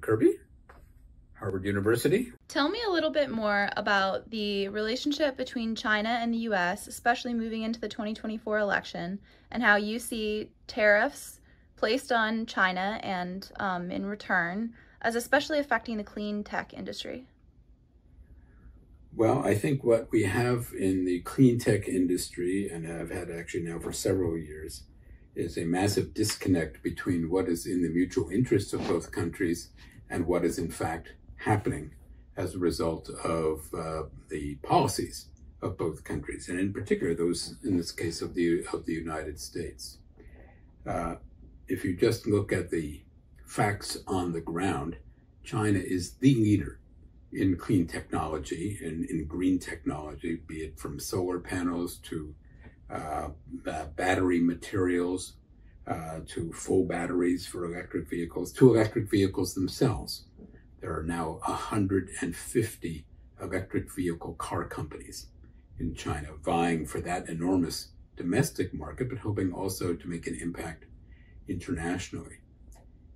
Kirby, Harvard University. Tell me a little bit more about the relationship between China and the US, especially moving into the 2024 election, and how you see tariffs placed on China and in return as especially affecting the clean tech industry. Well, I think what we have in the clean tech industry, and have had actually now for several years, is a massive disconnect between what is in the mutual interests of both countries and what is in fact happening as a result of the policies of both countries, and in particular those in this case of the United States. If you just look at the facts on the ground, China is the leader in clean technology and in green technology, be it from solar panels to battery materials, to full batteries for electric vehicles, to electric vehicles themselves. There are now 150 electric vehicle car companies in China vying for that enormous domestic market, but hoping also to make an impact internationally.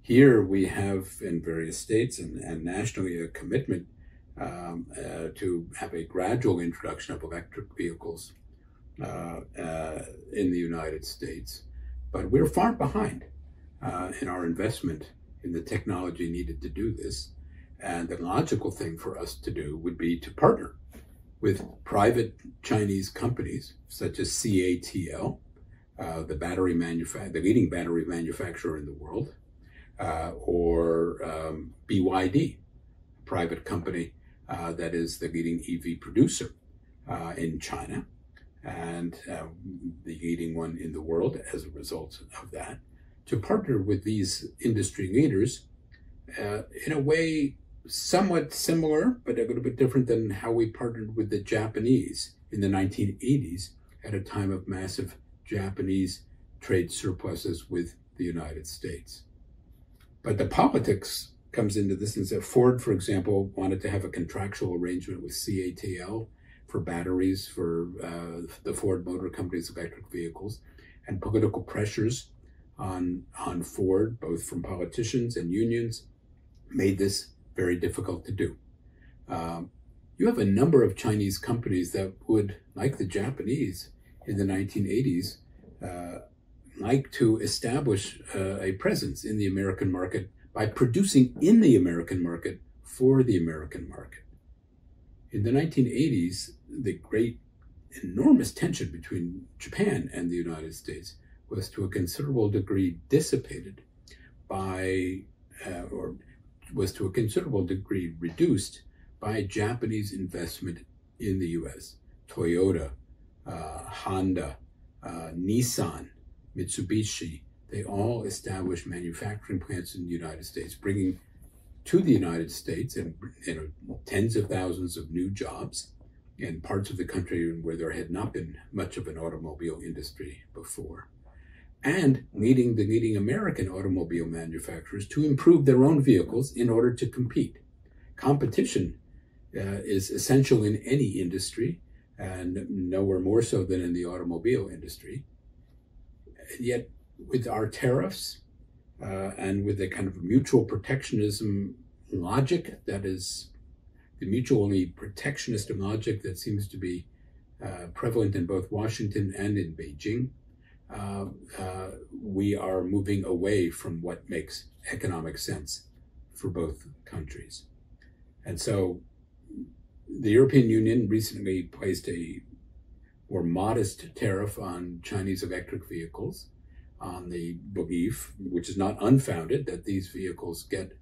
Here we have in various states and nationally a commitment to have a gradual introduction of electric vehicles in the United States. But we're far behind in our investment in the technology needed to do this. And the logical thing for us to do would be to partner with private Chinese companies such as CATL, the leading battery manufacturer in the world, or BYD, a private company that is the leading EV producer in China, and the leading one in the world as a result of that, to partner with these industry leaders in a way somewhat similar, but a little bit different than how we partnered with the Japanese in the 1980s at a time of massive Japanese trade surpluses with the United States. But the politics comes into this, and that Ford, for example, wanted to have a contractual arrangement with CATL for batteries for the Ford Motor Company's electric vehicles, and political pressures on Ford, both from politicians and unions, made this very difficult to do. You have a number of Chinese companies that would, like the Japanese in the 1980s, like to establish a presence in the American market by producing in the American market for the American market. In the 1980s, the great, enormous tension between Japan and the United States was to a considerable degree dissipated by, or was to a considerable degree reduced by Japanese investment in the US. Toyota, Honda, Nissan, Mitsubishi, they all established manufacturing plants in the United States, bringing to the United States and tens of thousands of new jobs in parts of the country where there had not been much of an automobile industry before, and leading the leading American automobile manufacturers to improve their own vehicles in order to compete. Competition is essential in any industry, and nowhere more so than in the automobile industry. And yet, with our tariffs and with the kind of mutual protectionism logic, that is the mutually protectionist logic that seems to be prevalent in both Washington and in Beijing, we are moving away from what makes economic sense for both countries. And so the European Union recently placed a more modest tariff on Chinese electric vehicles on the belief, which is not unfounded, that these vehicles get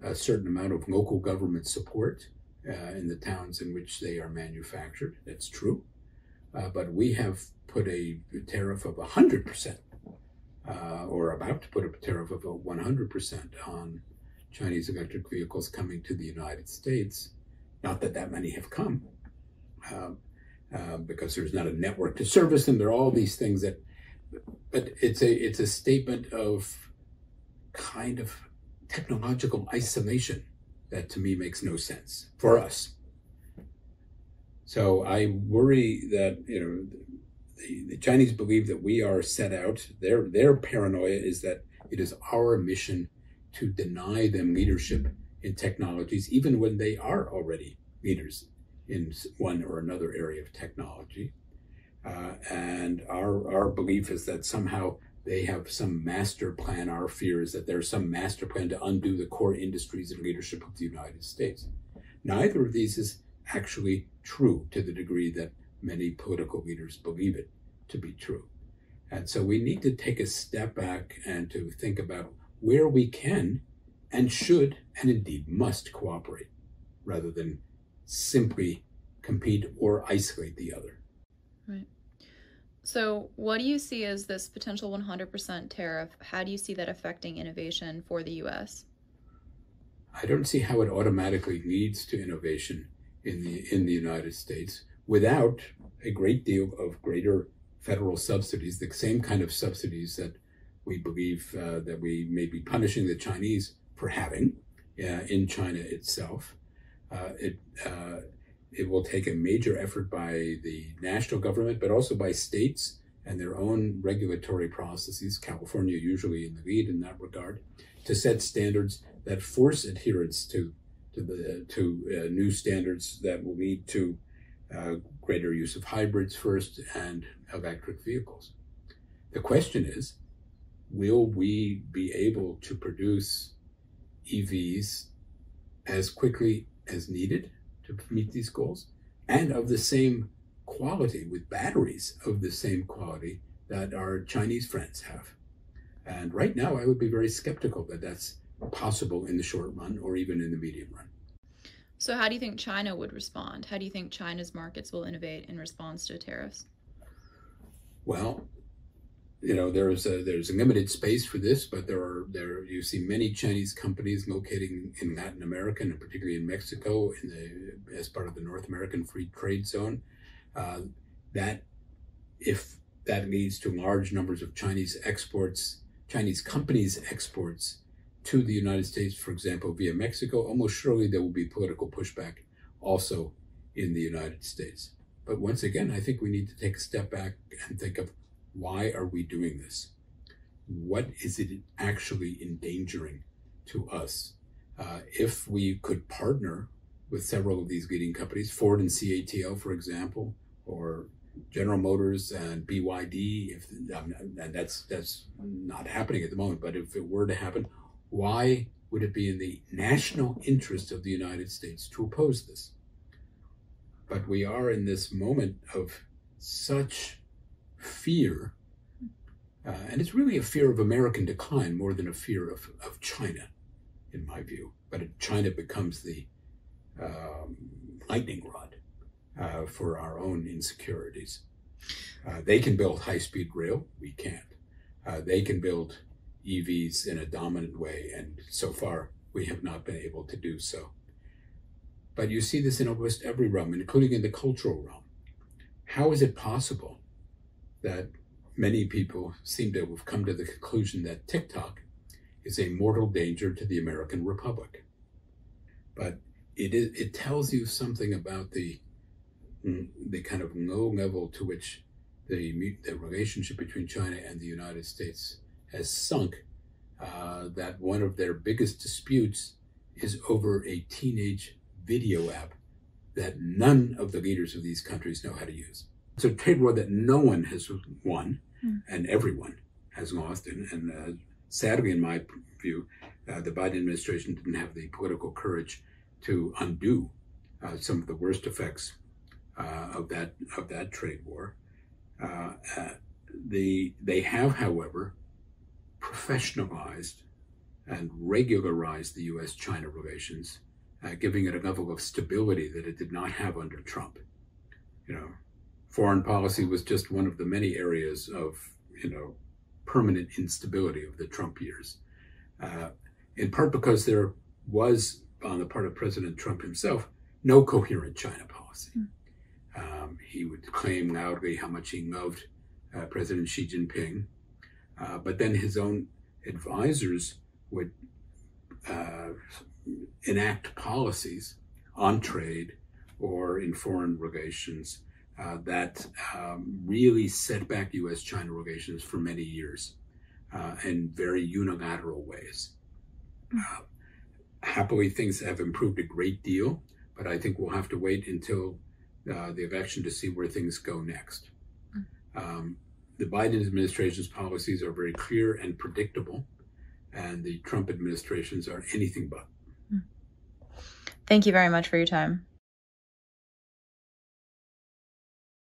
a certain amount of local government support in the towns in which they are manufactured. That's true. But we have put a tariff of 100%, or about to put a tariff of 100% on Chinese electric vehicles coming to the United States. Not that that many have come, because there's not a network to service them. There are all these things that, but it's a statement of kind of technological isolation that to me makes no sense for us. So I worry that, the Chinese believe that we are set out. Their paranoia is that it is our mission to deny them leadership in technologies, even when they are already leaders in one or another area of technology. And our belief is that somehow they have some master plan. Our fear is that there's some master plan to undo the core industries and leadership of the United States. Neither of these is actually true to the degree that many political leaders believe it to be true. And so we need to take a step back and to think about where we can and should and indeed must cooperate, rather than simply compete or isolate the other. Right. So what do you see as this potential 100% tariff? How do you see that affecting innovation for the U.S.? I don't see how it automatically leads to innovation in the United States without a great deal of greater federal subsidies, the same kind of subsidies that we believe that we may be punishing the Chinese for having in China itself. It will take a major effort by the national government, but also by states and their own regulatory processes, California usually in the lead in that regard, to set standards that force adherence to new standards that will lead to greater use of hybrids first and electric vehicles. The question is, will we be able to produce EVs as quickly as needed to meet these goals, and of the same quality, with batteries of the same quality that our Chinese friends have? And right now, I would be very skeptical that that's possible in the short run or even in the medium run. So how do you think China would respond? How do you think China's markets will innovate in response to tariffs? Well, you know, there's a limited space for this, but you see many Chinese companies locating in Latin America and particularly in Mexico as part of the North American Free Trade Zone. That if that leads to large numbers of Chinese companies' exports to the United States, for example, via Mexico, almost surely there will be political pushback also in the United States. But once again, I think we need to take a step back and think of, why are we doing this? What is it actually endangering to us? If we could partner with several of these leading companies, Ford and CATL, for example, or General Motors and BYD, and that's not happening at the moment, but if it were to happen, why would it be in the national interest of the United States to oppose this? But we are in this moment of such fear, and it's really a fear of American decline more than a fear of China, in my view. But China becomes the lightning rod for our own insecurities. They can build high-speed rail, we can't. They can build EVs in a dominant way, and so far we have not been able to do so. But you see this in almost every realm, including in the cultural realm. How is it possible that many people seem to have come to the conclusion that TikTok is a mortal danger to the American Republic? But it tells you something about the kind of low level to which the relationship between China and the United States has sunk, that one of their biggest disputes is over a teenage video app that none of the leaders of these countries know how to use. It's a trade war that no one has won and everyone has lost. And sadly, in my view, the Biden administration didn't have the political courage to undo some of the worst effects of that trade war. They have, however, professionalized and regularized the U.S.-China relations, giving it a level of stability that it did not have under Trump. You know, foreign policy was just one of the many areas of, permanent instability of the Trump years, in part because there was, on the part of President Trump himself, no coherent China policy. He would claim loudly how much he loved President Xi Jinping, but then his own advisors would enact policies on trade or in foreign relations that really set back U.S.-China relations for many years in very unilateral ways. Happily, things have improved a great deal, but I think we'll have to wait until the election to see where things go next. The Biden administration's policies are very clear and predictable, and the Trump administrations are anything but. Thank you very much for your time.